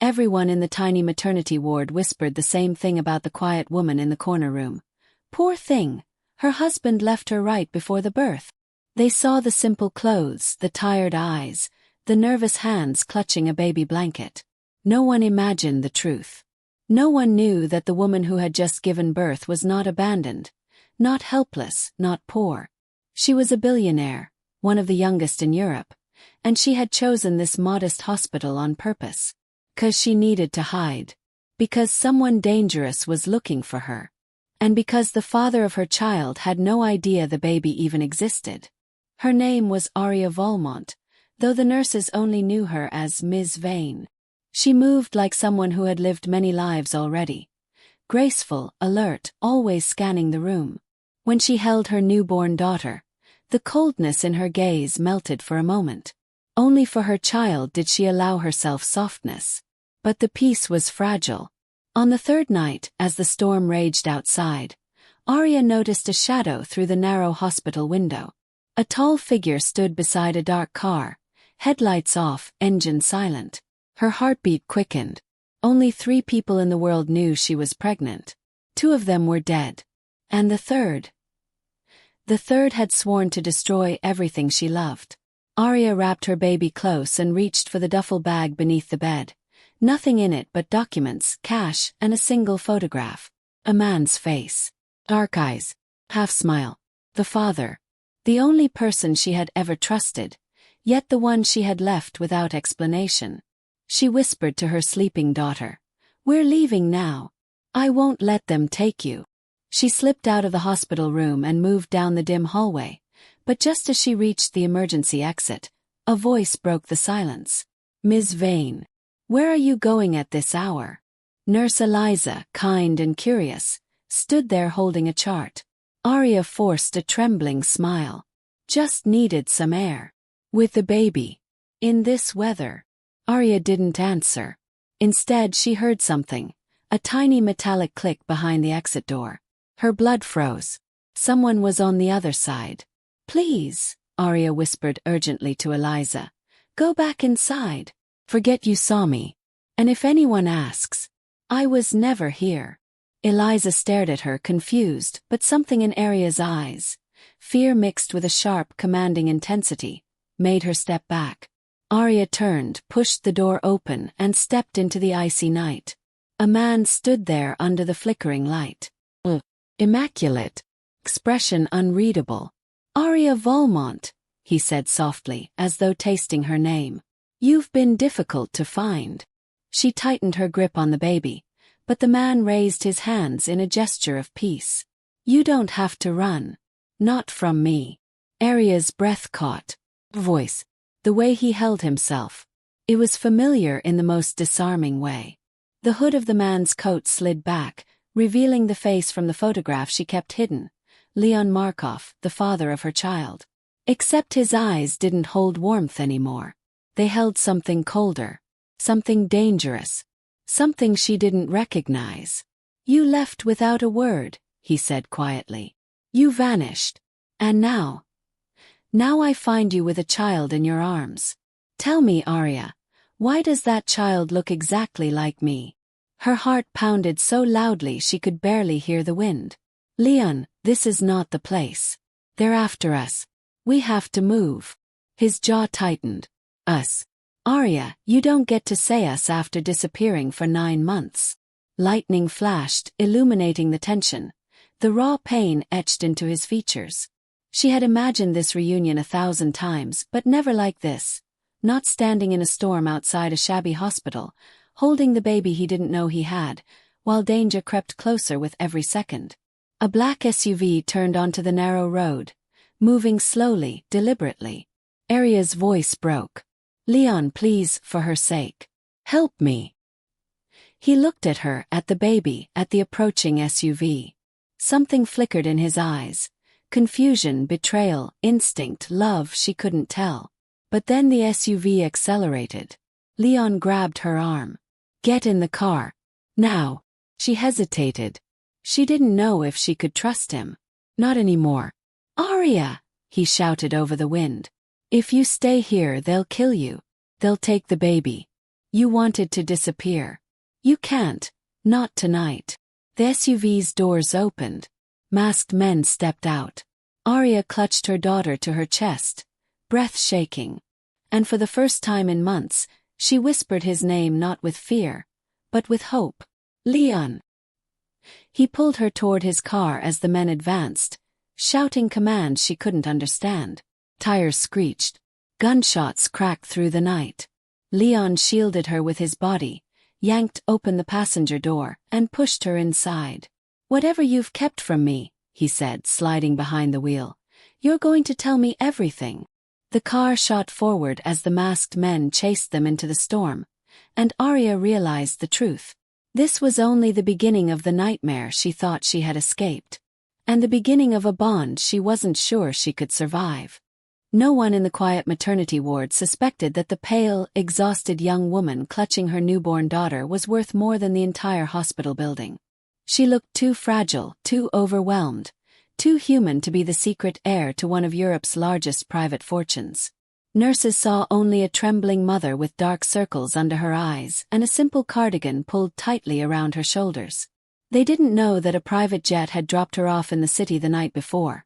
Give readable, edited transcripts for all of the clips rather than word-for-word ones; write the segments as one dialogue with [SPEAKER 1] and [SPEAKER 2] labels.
[SPEAKER 1] Everyone in the tiny maternity ward whispered the same thing about the quiet woman in the corner room. Poor thing, her husband left her right before the birth. They saw the simple clothes, the tired eyes, the nervous hands clutching a baby blanket. No one imagined the truth. No one knew that the woman who had just given birth was not abandoned, not helpless, not poor. She was a billionaire, one of the youngest in Europe, and she had chosen this modest hospital on purpose. 'Cause she needed to hide. Because someone dangerous was looking for her. And because the father of her child had no idea the baby even existed. Her name was Aria Volmont, though the nurses only knew her as Ms. Vane. She moved like someone who had lived many lives already. Graceful, alert, always scanning the room. When she held her newborn daughter, the coldness in her gaze melted for a moment. Only for her child did she allow herself softness. But the peace was fragile. On the third night, as the storm raged outside, Aria noticed a shadow through the narrow hospital window. A tall figure stood beside a dark car, headlights off, engine silent. Her heartbeat quickened. Only 3 people in the world knew she was pregnant. 2 of them were dead. And the third? The third had sworn to destroy everything she loved. Aria wrapped her baby close and reached for the duffel bag beneath the bed. Nothing in it but documents, cash, and a single photograph. A man's face. Dark eyes. Half smile. The father. The only person she had ever trusted, yet the one she had left without explanation. She whispered to her sleeping daughter, "We're leaving now. I won't let them take you." She slipped out of the hospital room and moved down the dim hallway, but just as she reached the emergency exit, a voice broke the silence. "Ms. Vane. Where are you going at this hour?" Nurse Eliza, kind and curious, stood there holding a chart. Aria forced a trembling smile. "Just needed some air. With the baby. In this weather." Aria didn't answer. Instead she heard something, a tiny metallic click behind the exit door. Her blood froze. Someone was on the other side. "Please," Aria whispered urgently to Eliza. "Go back inside. Forget you saw me. And if anyone asks, I was never here." Eliza stared at her, confused, but something in Aria's eyes, fear mixed with a sharp, commanding intensity, made her step back. Aria turned, pushed the door open, and stepped into the icy night. A man stood there under the flickering light. Immaculate. Expression unreadable. "Aria Volmont," he said softly, as though tasting her name. "You've been difficult to find." She tightened her grip on the baby, but the man raised his hands in a gesture of peace. "You don't have to run. Not from me." Aria's breath caught. Voice. The way he held himself. It was familiar in the most disarming way. The hood of the man's coat slid back, revealing the face from the photograph she kept hidden. Leon Markov, the father of her child. Except his eyes didn't hold warmth anymore. They held something colder. Something dangerous. Something she didn't recognize. "You left without a word," he said quietly. "You vanished. And now I find you with a child in your arms. Tell me, Aria, why does that child look exactly like me?" Her heart pounded so loudly she could barely hear the wind. "Leon, this is not the place. They're after us. We have to move." His jaw tightened. "Us? Aria, you don't get to say us after disappearing for 9 months." Lightning flashed, illuminating the tension. The raw pain etched into his features. She had imagined this reunion 1,000 times, but never like this. Not standing in a storm outside a shabby hospital, holding the baby he didn't know he had, while danger crept closer with every second. A black SUV turned onto the narrow road, moving slowly, deliberately. Aria's voice broke. "Leon, please, for her sake. Help me." He looked at her, at the baby, at the approaching SUV. Something flickered in his eyes. Confusion, betrayal, instinct, love, she couldn't tell. But then the SUV accelerated. Leon grabbed her arm. "Get in the car. Now." She hesitated. She didn't know if she could trust him. Not anymore. "Aria!" he shouted over the wind. "If you stay here, they'll kill you. They'll take the baby. You wanted to disappear. You can't. Not tonight. The SUV's doors opened. Masked men stepped out. Arya clutched her daughter to her chest, breath shaking. And for the first time in months, she whispered his name not with fear, but with hope. Leon. He pulled her toward his car as the men advanced, shouting commands she couldn't understand. Tires screeched. Gunshots cracked through the night. Leon shielded her with his body, yanked open the passenger door, and pushed her inside. Whatever you've kept from me, he said, sliding behind the wheel. You're going to tell me everything. The car shot forward as the masked men chased them into the storm, and Arya realized the truth. This was only the beginning of the nightmare she thought she had escaped, and the beginning of a bond she wasn't sure she could survive. No one in the quiet maternity ward suspected that the pale, exhausted young woman clutching her newborn daughter was worth more than the entire hospital building. She looked too fragile, too overwhelmed, too human to be the secret heir to one of Europe's largest private fortunes. Nurses saw only a trembling mother with dark circles under her eyes and a simple cardigan pulled tightly around her shoulders. They didn't know that a private jet had dropped her off in the city the night before,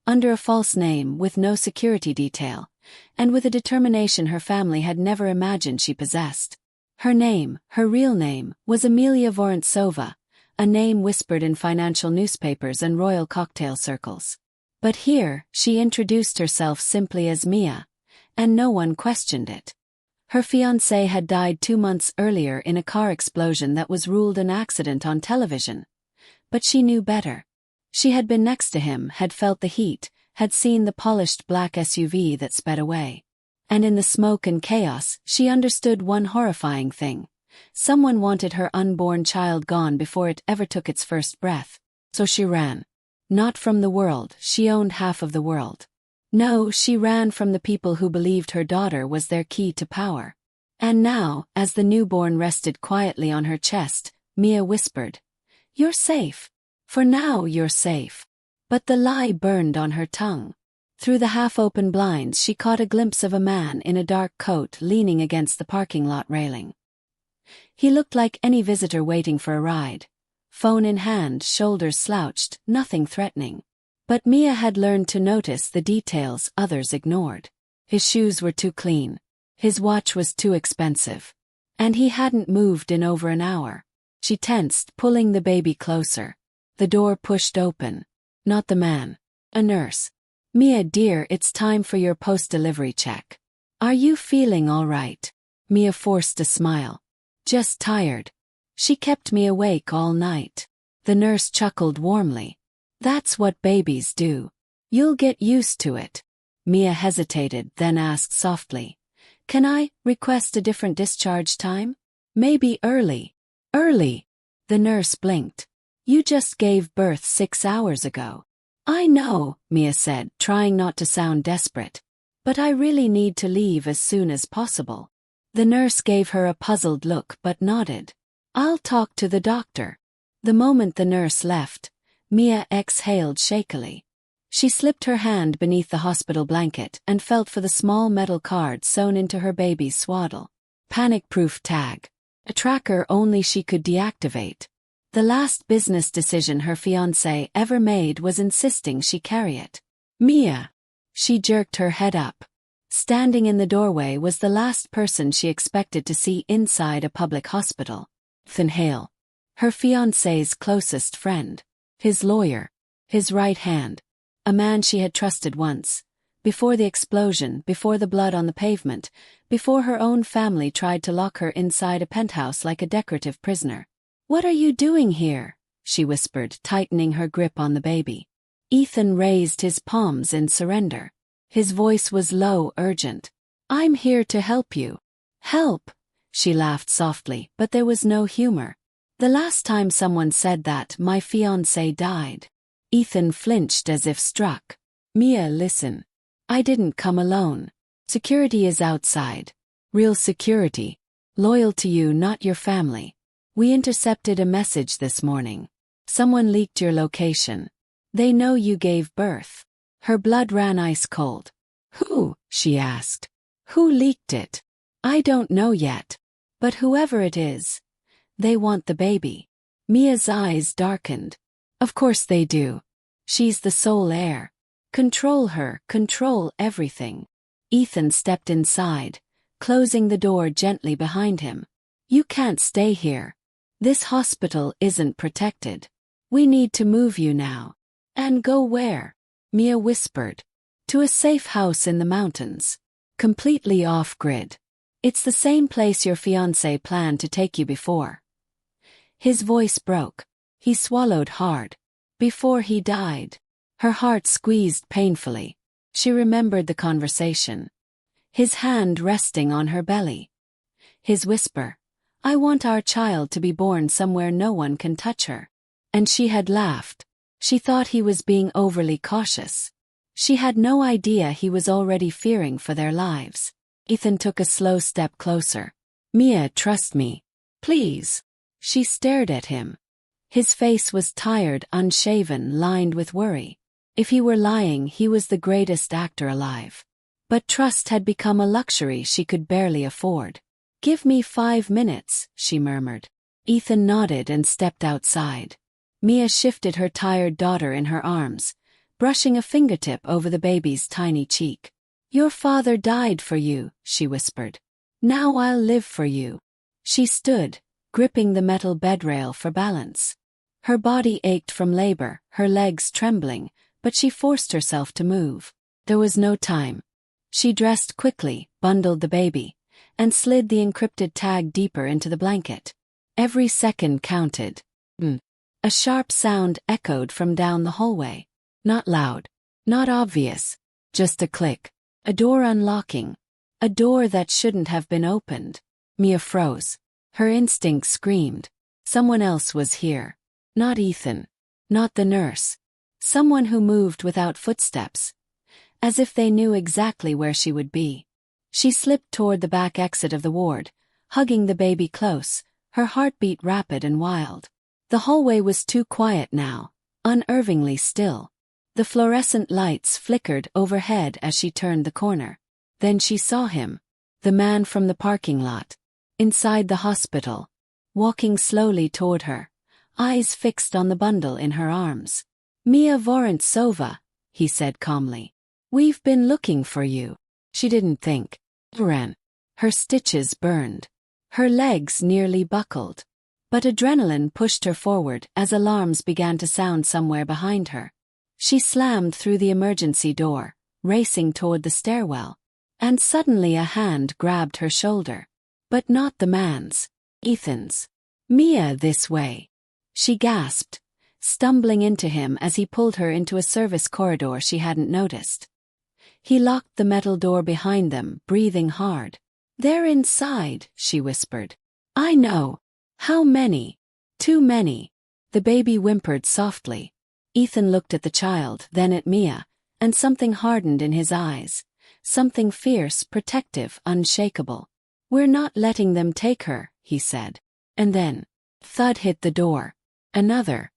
[SPEAKER 1] under a false name with no security detail, and with a determination her family had never imagined she possessed. Her name, her real name, was Amelia Vorontsova, a name whispered in financial newspapers and royal cocktail circles. But here, she introduced herself simply as Mia, and no one questioned it. Her fiancé had died 2 months earlier in a car explosion that was ruled an accident on television. But she knew better. She had been next to him, had felt the heat, had seen the polished black SUV that sped away. And in the smoke and chaos, she understood one horrifying thing. Someone wanted her unborn child gone before it ever took its first breath. So she ran. Not from the world, she owned half of the world. No, she ran from the people who believed her daughter was their key to power. And now, as the newborn rested quietly on her chest, Mia whispered, "You're safe. For now you're safe." But the lie burned on her tongue. Through the half-open blinds she caught a glimpse of a man in a dark coat leaning against the parking lot railing. He looked like any visitor waiting for a ride. Phone in hand, shoulders slouched, nothing threatening. But Mia had learned to notice the details others ignored. His shoes were too clean. His watch was too expensive. And he hadn't moved in over an hour. She tensed, pulling the baby closer. The door pushed open. Not the man. A nurse. "Mia dear, it's time for your post-delivery check. Are you feeling all right?" Mia forced a smile. "Just tired. She kept me awake all night." The nurse chuckled warmly. "That's what babies do. You'll get used to it." Mia hesitated, then asked softly, "Can I request a different discharge time? Maybe early." "Early?" The nurse blinked. "You just gave birth 6 hours ago." "I know," Mia said, trying not to sound desperate. "But I really need to leave as soon as possible." The nurse gave her a puzzled look but nodded. "I'll talk to the doctor." The moment the nurse left, Mia exhaled shakily. She slipped her hand beneath the hospital blanket and felt for the small metal card sewn into her baby's swaddle. Panic-proof tag. A tracker only she could deactivate. The last business decision her fiancé ever made was insisting she carry it. "Mia!" She jerked her head up. Standing in the doorway was the last person she expected to see inside a public hospital. Ethan Hale. Her fiancé's closest friend. His lawyer. His right hand. A man she had trusted once. Before the explosion, before the blood on the pavement, before her own family tried to lock her inside a penthouse like a decorative prisoner. "What are you doing here?" she whispered, tightening her grip on the baby. Ethan raised his palms in surrender. His voice was low, urgent. "I'm here to help you." "Help?" She laughed softly, but there was no humor. "The last time someone said that, my fiancé died." Ethan flinched as if struck. "Mia, listen. I didn't come alone. Security is outside. Real security. Loyal to you, not your family. We intercepted a message this morning. Someone leaked your location. They know you gave birth." Her blood ran ice cold. "Who?" she asked. "Who leaked it?" "I don't know yet." But whoever it is, they want the baby. Mia's eyes darkened. Of course they do. She's the sole heir. Control her, control everything. Ethan stepped inside, closing the door gently behind him. You can't stay here. This hospital isn't protected. We need to move you now. And go where? Mia whispered. To a safe house in the mountains. Completely off-grid. It's the same place your fiancé planned to take you before. His voice broke. He swallowed hard. Before he died. Her heart squeezed painfully. She remembered the conversation. His hand resting on her belly. His whisper, I want our child to be born somewhere no one can touch her. And she had laughed. She thought he was being overly cautious. She had no idea he was already fearing for their lives. Ethan took a slow step closer. Mia, trust me. Please. She stared at him. His face was tired, unshaven, lined with worry. If he were lying, he was the greatest actor alive. But trust had become a luxury she could barely afford. Give me 5 minutes, she murmured. Ethan nodded and stepped outside. Mia shifted her tired daughter in her arms, brushing a fingertip over the baby's tiny cheek. Your father died for you, she whispered. Now I'll live for you. She stood, gripping the metal bedrail for balance. Her body ached from labor, her legs trembling, but she forced herself to move. There was no time. She dressed quickly, bundled the baby, and slid the encrypted tag deeper into the blanket. Every second counted. A sharp sound echoed from down the hallway. Not loud, not obvious, just a click. A door unlocking. A door that shouldn't have been opened. Mia froze. Her instinct screamed. Someone else was here. Not Ethan. Not the nurse. Someone who moved without footsteps. As if they knew exactly where she would be. She slipped toward the back exit of the ward, hugging the baby close, her heartbeat rapid and wild. The hallway was too quiet now, unnervingly still. The fluorescent lights flickered overhead as she turned the corner. Then she saw him, the man from the parking lot, inside the hospital, walking slowly toward her, eyes fixed on the bundle in her arms. Mia Vorontsova, he said calmly. We've been looking for you. She didn't think. Ran. Her stitches burned. Her legs nearly buckled. But adrenaline pushed her forward as alarms began to sound somewhere behind her. She slammed through the emergency door, racing toward the stairwell. And suddenly a hand grabbed her shoulder. But not the man's. Ethan's. Mia, this way. She gasped, stumbling into him as he pulled her into a service corridor she hadn't noticed. He locked the metal door behind them, breathing hard. They're inside, she whispered. I know. How many? Too many. The baby whimpered softly. Ethan looked at the child, then at Mia, and something hardened in his eyes. Something fierce, protective, unshakable. We're not letting them take her, he said. And then, thud hit the door. Another.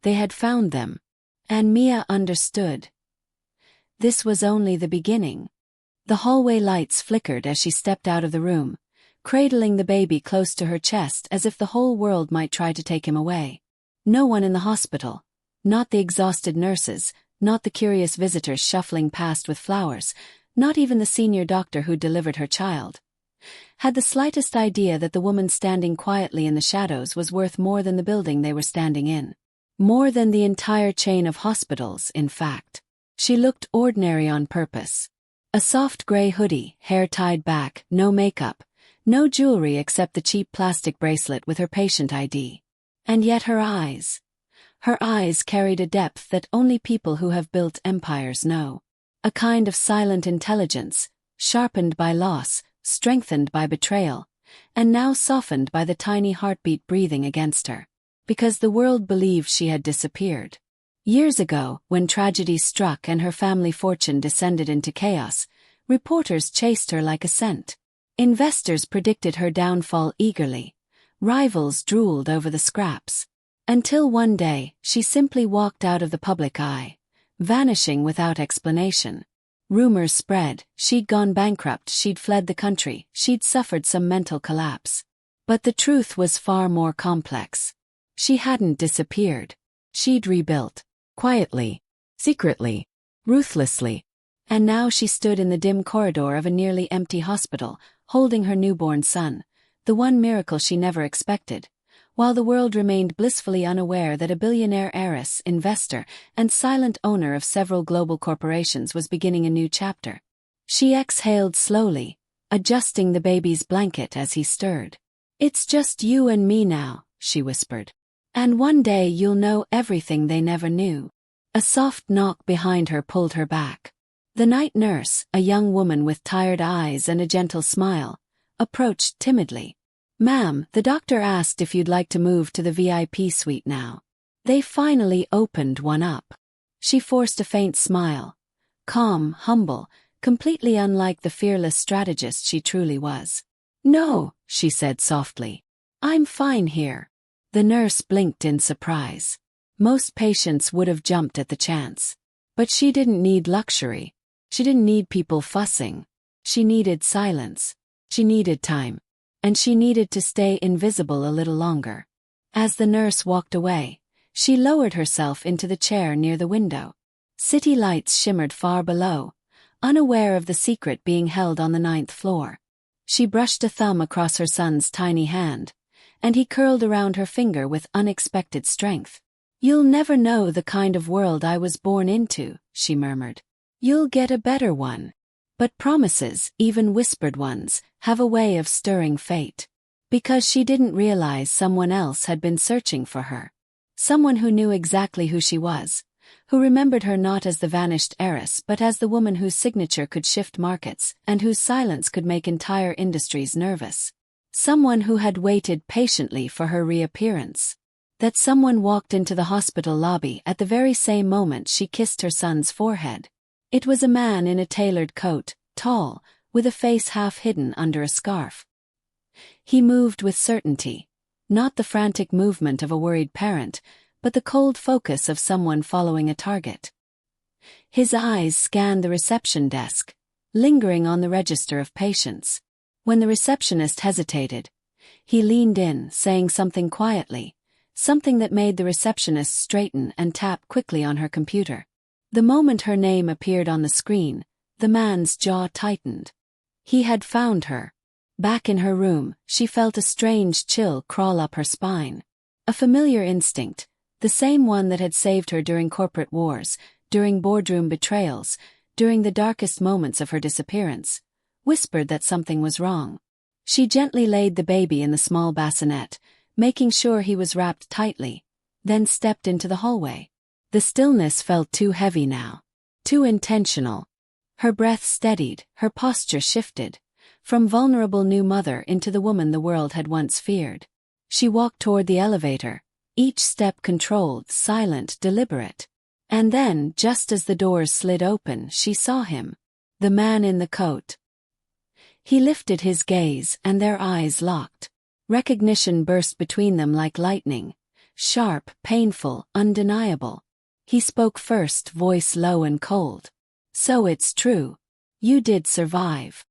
[SPEAKER 1] They had found them. And Mia understood. This was only the beginning. The hallway lights flickered as she stepped out of the room, cradling the baby close to her chest as if the whole world might try to take him away. No one in the hospital, not the exhausted nurses, not the curious visitors shuffling past with flowers, not even the senior doctor who delivered her child, had the slightest idea that the woman standing quietly in the shadows was worth more than the building they were standing in. More than the entire chain of hospitals, in fact. She looked ordinary on purpose. A soft gray hoodie, hair tied back, no makeup, no jewelry except the cheap plastic bracelet with her patient ID. And yet her eyes carried a depth that only people who have built empires know. A kind of silent intelligence, sharpened by loss, strengthened by betrayal, and now softened by the tiny heartbeat breathing against her. Because the world believed she had disappeared. Years ago, when tragedy struck and her family fortune descended into chaos, reporters chased her like a scent. Investors predicted her downfall eagerly. Rivals drooled over the scraps. Until one day, she simply walked out of the public eye, vanishing without explanation. Rumors spread, she'd gone bankrupt, she'd fled the country, she'd suffered some mental collapse. But the truth was far more complex. She hadn't disappeared. She'd rebuilt. Quietly. Secretly. Ruthlessly. And now she stood in the dim corridor of a nearly empty hospital, holding her newborn son, the one miracle she never expected, while the world remained blissfully unaware that a billionaire heiress, investor, and silent owner of several global corporations was beginning a new chapter. She exhaled slowly, adjusting the baby's blanket as he stirred. "It's just you and me now," she whispered. "And one day you'll know everything they never knew." A soft knock behind her pulled her back. The night nurse, a young woman with tired eyes and a gentle smile, approached timidly. "Ma'am, the doctor asked if you'd like to move to the VIP suite now. They finally opened one up." She forced a faint smile. Calm, humble, completely unlike the fearless strategist she truly was. "No," she said softly. "I'm fine here." The nurse blinked in surprise. Most patients would have jumped at the chance. But she didn't need luxury. She didn't need people fussing. She needed silence. She needed time. And she needed to stay invisible a little longer. As the nurse walked away, she lowered herself into the chair near the window. City lights shimmered far below, unaware of the secret being held on the 9th floor. She brushed a thumb across her son's tiny hand, and he curled around her finger with unexpected strength. "You'll never know the kind of world I was born into," she murmured. "You'll get a better one." But promises, even whispered ones, have a way of stirring fate. Because she didn't realize someone else had been searching for her. Someone who knew exactly who she was, who remembered her not as the vanished heiress but as the woman whose signature could shift markets and whose silence could make entire industries nervous. Someone who had waited patiently for her reappearance. That someone walked into the hospital lobby at the very same moment she kissed her son's forehead. It was a man in a tailored coat, tall, with a face half hidden under a scarf. He moved with certainty, not the frantic movement of a worried parent, but the cold focus of someone following a target. His eyes scanned the reception desk, lingering on the register of patients. When the receptionist hesitated, he leaned in, saying something quietly, something that made the receptionist straighten and tap quickly on her computer. The moment her name appeared on the screen, the man's jaw tightened. He had found her. Back in her room, she felt a strange chill crawl up her spine. A familiar instinct, the same one that had saved her during corporate wars, during boardroom betrayals, during the darkest moments of her disappearance, whispered that something was wrong. She gently laid the baby in the small bassinet, making sure he was wrapped tightly, then stepped into the hallway. The stillness felt too heavy now. Too intentional. Her breath steadied, her posture shifted, from vulnerable new mother into the woman the world had once feared. She walked toward the elevator, each step controlled, silent, deliberate. And then, just as the doors slid open, she saw him. The man in the coat. He lifted his gaze, and their eyes locked. Recognition burst between them like lightning. Sharp, painful, undeniable. He spoke first, voice low and cold. "So it's true. You did survive."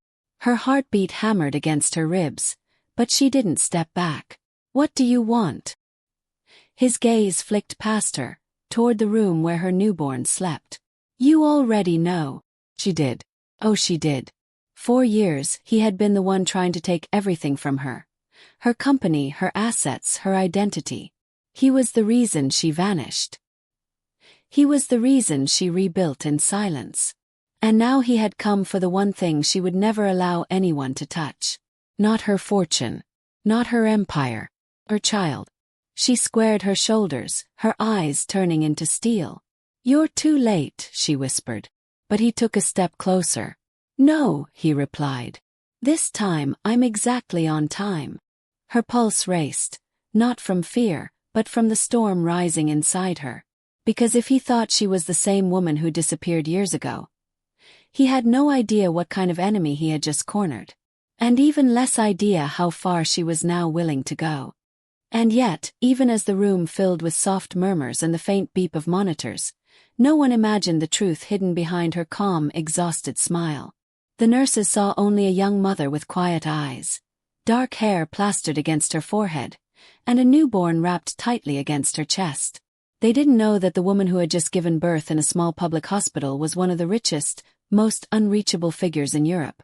[SPEAKER 1] Her heartbeat hammered against her ribs, but she didn't step back. "What do you want?" His gaze flicked past her, toward the room where her newborn slept. "You already know." She did. Oh, she did. 4 years, he had been the one trying to take everything from her. Her company, her assets, her identity. He was the reason she vanished. He was the reason she rebuilt in silence. And now he had come for the one thing she would never allow anyone to touch. Not her fortune. Not her empire. Her child. She squared her shoulders, her eyes turning into steel. "You're too late," she whispered. But he took a step closer. "No," he replied. "This time I'm exactly on time." Her pulse raced, not from fear, but from the storm rising inside her. Because if he thought she was the same woman who disappeared years ago, he had no idea what kind of enemy he had just cornered. And even less idea how far she was now willing to go. And yet, even as the room filled with soft murmurs and the faint beep of monitors, No one imagined the truth hidden behind her calm, exhausted smile. The nurses saw only a young mother with quiet eyes, dark hair plastered against her forehead, and a newborn wrapped tightly against her chest. They didn't know that the woman who had just given birth in a small public hospital was one of the richest, most unreachable figures in Europe.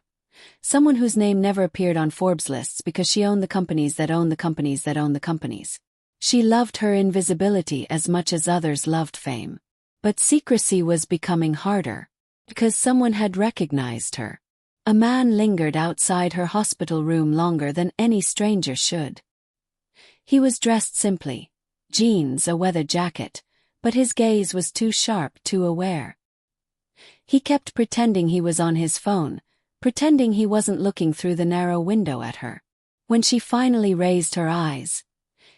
[SPEAKER 1] Someone whose name never appeared on Forbes lists because she owned the companies that owned the companies that owned the companies. She loved her invisibility as much as others loved fame. But secrecy was becoming harder, because someone had recognized her. A man lingered outside her hospital room longer than any stranger should. He was dressed simply, jeans, a weather jacket, but his gaze was too sharp, too aware. He kept pretending he was on his phone, pretending he wasn't looking through the narrow window at her. When she finally raised her eyes,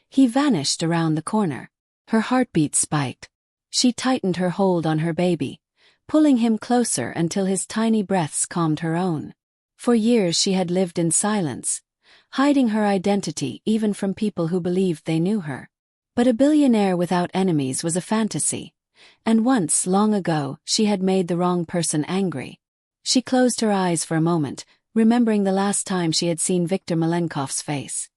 [SPEAKER 1] he vanished around the corner. Her heartbeat spiked. She tightened her hold on her baby, pulling him closer until his tiny breaths calmed her own. For years she had lived in silence, hiding her identity even from people who believed they knew her. But a billionaire without enemies was a fantasy, and once, long ago, she had made the wrong person angry. She closed her eyes for a moment, remembering the last time she had seen Viktor Malenkov's face.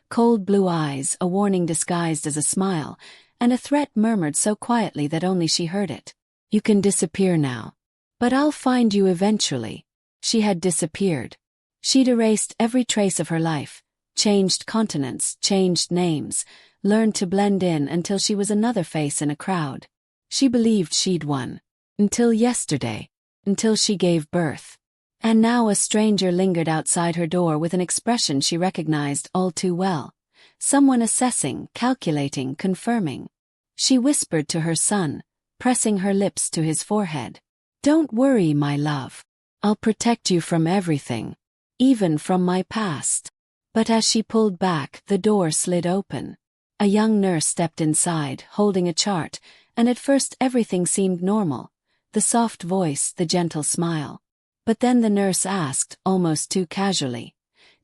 [SPEAKER 1] Cold blue eyes, a warning disguised as a smile, and a threat murmured so quietly that only she heard it. "You can disappear now. But I'll find you eventually." She had disappeared. She'd erased every trace of her life, changed continents, changed names, learned to blend in until she was another face in a crowd. She believed she'd won. Until yesterday. Until she gave birth. And now a stranger lingered outside her door with an expression she recognized all too well. Someone assessing, calculating, confirming. She whispered to her son, pressing her lips to his forehead. "Don't worry, my love. I'll protect you from everything. Even from my past." But as she pulled back, the door slid open. A young nurse stepped inside, holding a chart, and at first everything seemed normal. The soft voice, the gentle smile. But then the nurse asked, almost too casually,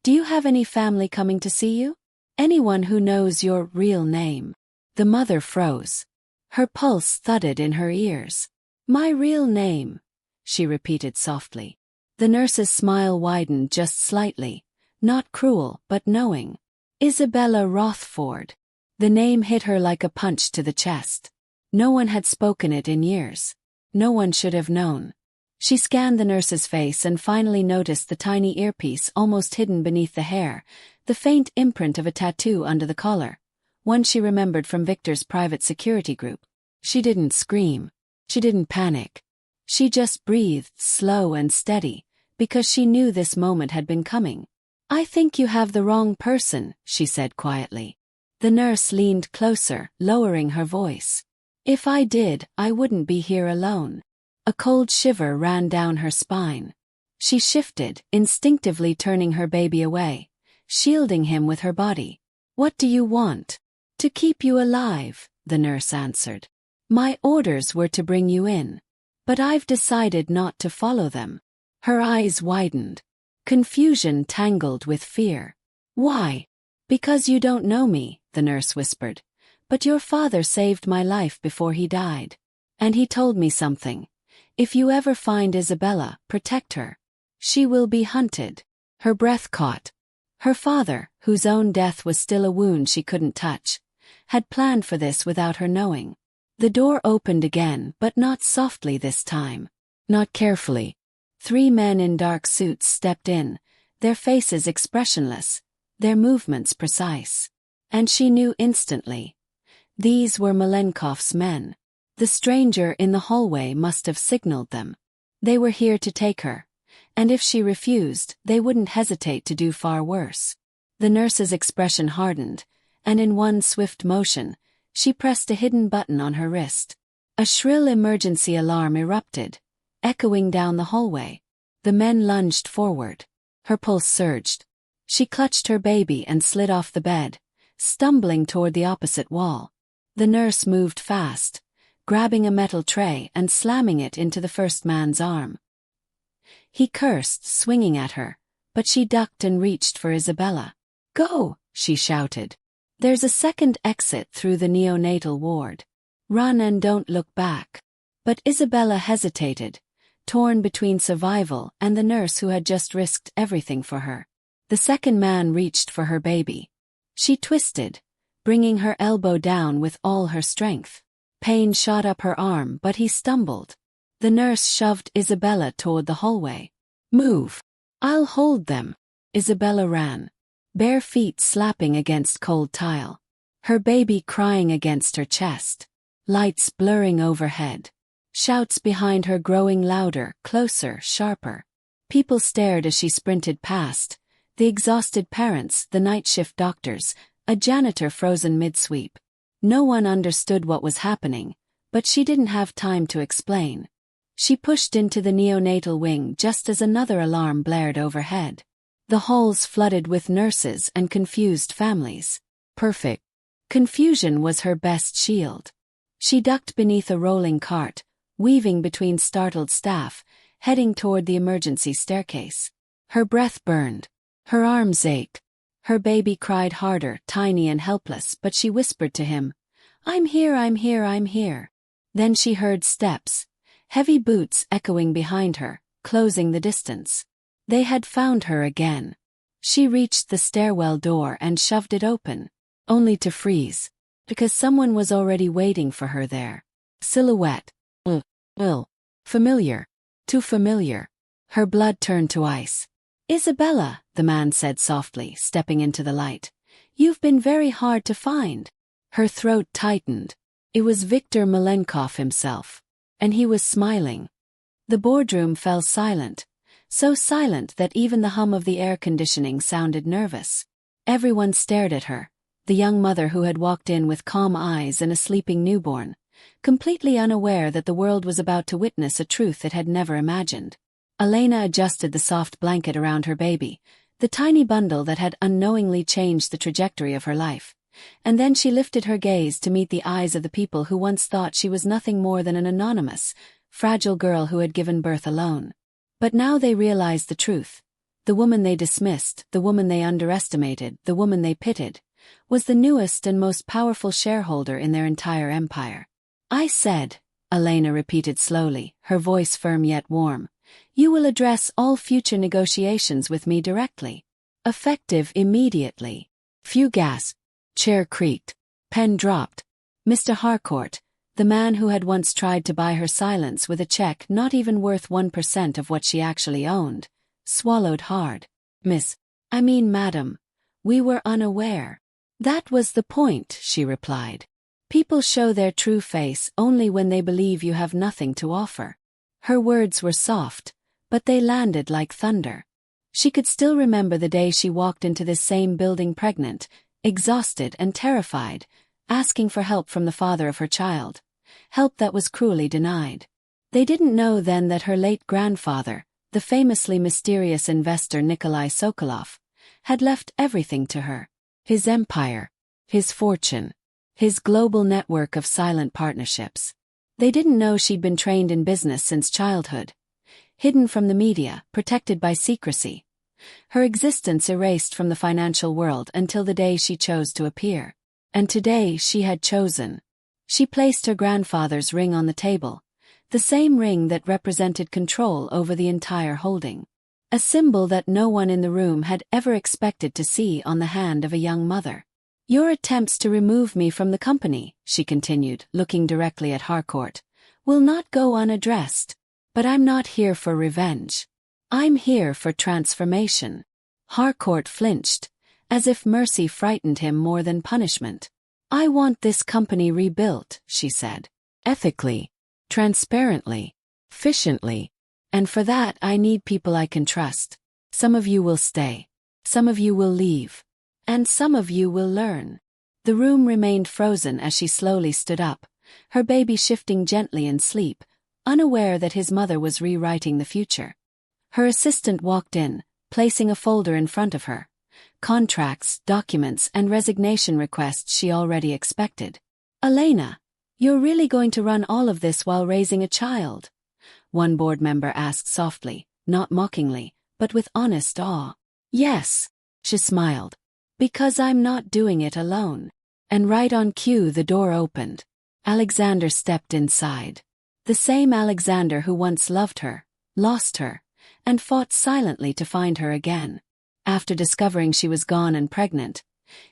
[SPEAKER 1] "Do you have any family coming to see you? Anyone who knows your real name?" The mother froze. Her pulse thudded in her ears. "My real name," she repeated softly. The nurse's smile widened just slightly, not cruel, but knowing. "Isabella Rothford." The name hit her like a punch to the chest. No one had spoken it in years. No one should have known. She scanned the nurse's face and finally noticed the tiny earpiece almost hidden beneath the hair, the faint imprint of a tattoo under the collar, one she remembered from Victor's private security group. She didn't scream. She didn't panic. She just breathed, slow and steady, because she knew this moment had been coming. "I think you have the wrong person," she said quietly. The nurse leaned closer, lowering her voice. "If I did, I wouldn't be here alone." A cold shiver ran down her spine. She shifted, instinctively turning her baby away, shielding him with her body. "What do you want?" "To keep you alive," the nurse answered. "My orders were to bring you in. But I've decided not to follow them." Her eyes widened. Confusion tangled with fear. "Why?" "Because you don't know me," the nurse whispered. "But your father saved my life before he died. And he told me something. If you ever find Isabella, protect her. She will be hunted." Her breath caught. Her father, whose own death was still a wound she couldn't touch, had planned for this without her knowing. The door opened again, but not softly this time. Not carefully. 3 men in dark suits stepped in, their faces expressionless, their movements precise. And she knew instantly. These were Malenkov's men. The stranger in the hallway must have signaled them. They were here to take her, and if she refused, they wouldn't hesitate to do far worse. The nurse's expression hardened, and in one swift motion, she pressed a hidden button on her wrist. A shrill emergency alarm erupted, echoing down the hallway. The men lunged forward. Her pulse surged. She clutched her baby and slid off the bed, stumbling toward the opposite wall. The nurse moved fast, grabbing a metal tray and slamming it into the first man's arm. He cursed, swinging at her, but she ducked and reached for Isabella. "Go!" she shouted. "There's a second exit through the neonatal ward. Run and don't look back." But Isabella hesitated, torn between survival and the nurse who had just risked everything for her. The second man reached for her baby. She twisted, bringing her elbow down with all her strength. Pain shot up her arm, but he stumbled. The nurse shoved Isabella toward the hallway. "Move! I'll hold them." Isabella ran, bare feet slapping against cold tile. Her baby crying against her chest. Lights blurring overhead. Shouts behind her growing louder, closer, sharper. People stared as she sprinted past. The exhausted parents, the night shift doctors, a janitor frozen mid-sweep. No one understood what was happening, but she didn't have time to explain. She pushed into the neonatal wing just as another alarm blared overhead. The halls flooded with nurses and confused families. Perfect. Confusion was her best shield. She ducked beneath a rolling cart, weaving between startled staff, heading toward the emergency staircase. Her breath burned. Her arms ached. Her baby cried harder, tiny and helpless, but she whispered to him, "I'm here, I'm here, I'm here." Then she heard steps, heavy boots echoing behind her, closing the distance. They had found her again. She reached the stairwell door and shoved it open, only to freeze, because someone was already waiting for her there. Silhouette. Familiar. Too familiar. Her blood turned to ice. "Isabella," the man said softly, stepping into the light. "You've been very hard to find." Her throat tightened. It was Viktor Malenkov himself. And he was smiling. The boardroom fell silent. So silent that even the hum of the air conditioning sounded nervous. Everyone stared at her, the young mother who had walked in with calm eyes and a sleeping newborn, completely unaware that the world was about to witness a truth it had never imagined. Elena adjusted the soft blanket around her baby, the tiny bundle that had unknowingly changed the trajectory of her life, and then she lifted her gaze to meet the eyes of the people who once thought she was nothing more than an anonymous, fragile girl who had given birth alone. But now they realized the truth. The woman they dismissed, the woman they underestimated, the woman they pitied, was the newest and most powerful shareholder in their entire empire. "I said," Elena repeated slowly, her voice firm yet warm, "you will address all future negotiations with me directly. Effective immediately." Few gasped. Chair creaked. Pen dropped. Mr. Harcourt, the man who had once tried to buy her silence with a check not even worth 1% of what she actually owned, swallowed hard. Madam, we were unaware." "That was the point," she replied. "People show their true face only when they believe you have nothing to offer." Her words were soft, but they landed like thunder. She could still remember the day she walked into this same building pregnant, exhausted and terrified, asking for help from the father of her child. Help that was cruelly denied. They didn't know then that her late grandfather, the famously mysterious investor Nikolai Sokolov, had left everything to her. His empire, his fortune, his global network of silent partnerships. They didn't know she'd been trained in business since childhood. Hidden from the media, protected by secrecy. Her existence erased from the financial world until the day she chose to appear. And today she had chosen. She placed her grandfather's ring on the table, the same ring that represented control over the entire holding. A symbol that no one in the room had ever expected to see on the hand of a young mother. "Your attempts to remove me from the company," she continued, looking directly at Harcourt, "will not go unaddressed. But I'm not here for revenge. I'm here for transformation." Harcourt flinched, as if mercy frightened him more than punishment. "I want this company rebuilt," she said. "Ethically, transparently, efficiently. And for that I need people I can trust. Some of you will stay. Some of you will leave. And some of you will learn." The room remained frozen as she slowly stood up, her baby shifting gently in sleep, unaware that his mother was rewriting the future. Her assistant walked in, placing a folder in front of her. Contracts, documents, and resignation requests she already expected. "Elena, you're really going to run all of this while raising a child?" One board member asked softly, not mockingly, but with honest awe. "Yes," she smiled. "Because I'm not doing it alone." And right on cue the door opened. Alexander stepped inside. The same Alexander who once loved her, lost her, and fought silently to find her again. After discovering she was gone and pregnant,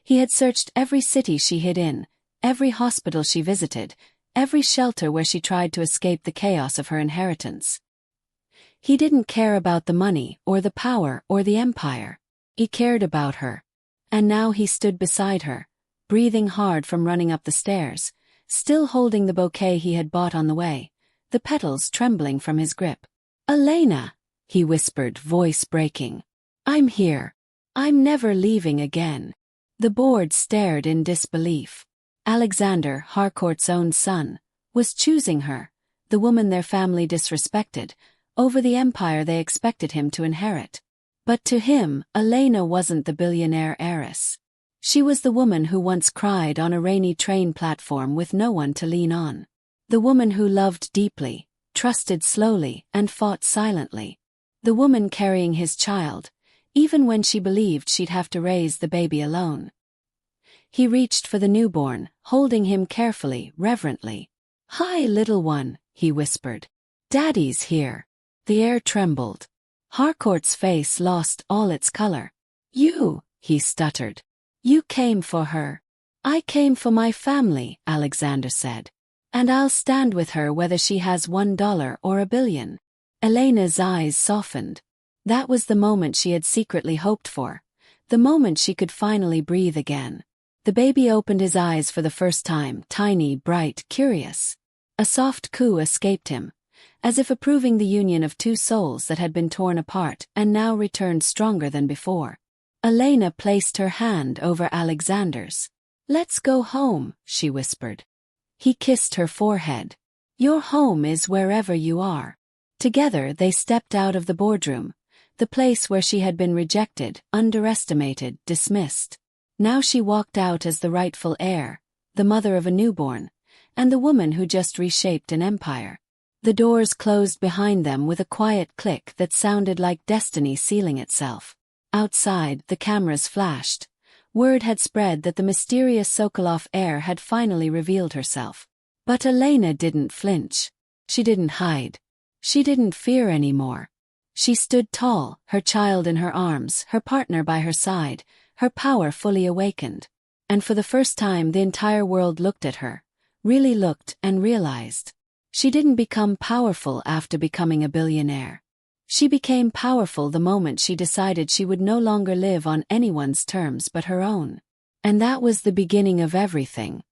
[SPEAKER 1] he had searched every city she hid in, every hospital she visited, every shelter where she tried to escape the chaos of her inheritance. He didn't care about the money or the power or the empire. He cared about her. And now he stood beside her, breathing hard from running up the stairs, still holding the bouquet he had bought on the way, the petals trembling from his grip. "Elena," he whispered, voice breaking. "I'm here. I'm never leaving again." The board stared in disbelief. Alexander, Harcourt's own son, was choosing her, the woman their family disrespected, over the empire they expected him to inherit. But to him, Elena wasn't the billionaire heiress. She was the woman who once cried on a rainy train platform with no one to lean on. The woman who loved deeply, trusted slowly, and fought silently. The woman carrying his child, even when she believed she'd have to raise the baby alone. He reached for the newborn, holding him carefully, reverently. "Hi, little one," he whispered. "Daddy's here." The air trembled. Harcourt's face lost all its color. "You," he stuttered. "You came for her." "I came for my family," Alexander said. "And I'll stand with her whether she has $1 or $1 billion. Elena's eyes softened. That was the moment she had secretly hoped for. The moment she could finally breathe again. The baby opened his eyes for the first time, tiny, bright, curious. A soft coo escaped him, as if approving the union of two souls that had been torn apart and now returned stronger than before. Elena placed her hand over Alexander's. "Let's go home," she whispered. He kissed her forehead. "Your home is wherever you are." Together they stepped out of the boardroom, the place where she had been rejected, underestimated, dismissed. Now she walked out as the rightful heir, the mother of a newborn, and the woman who just reshaped an empire. The doors closed behind them with a quiet click that sounded like destiny sealing itself. Outside, the cameras flashed. Word had spread that the mysterious Sokolov heir had finally revealed herself. But Elena didn't flinch. She didn't hide. She didn't fear anymore. She stood tall, her child in her arms, her partner by her side, her power fully awakened. And for the first time the entire world looked at her, really looked and realized. She didn't become powerful after becoming a billionaire. She became powerful the moment she decided she would no longer live on anyone's terms but her own. And that was the beginning of everything.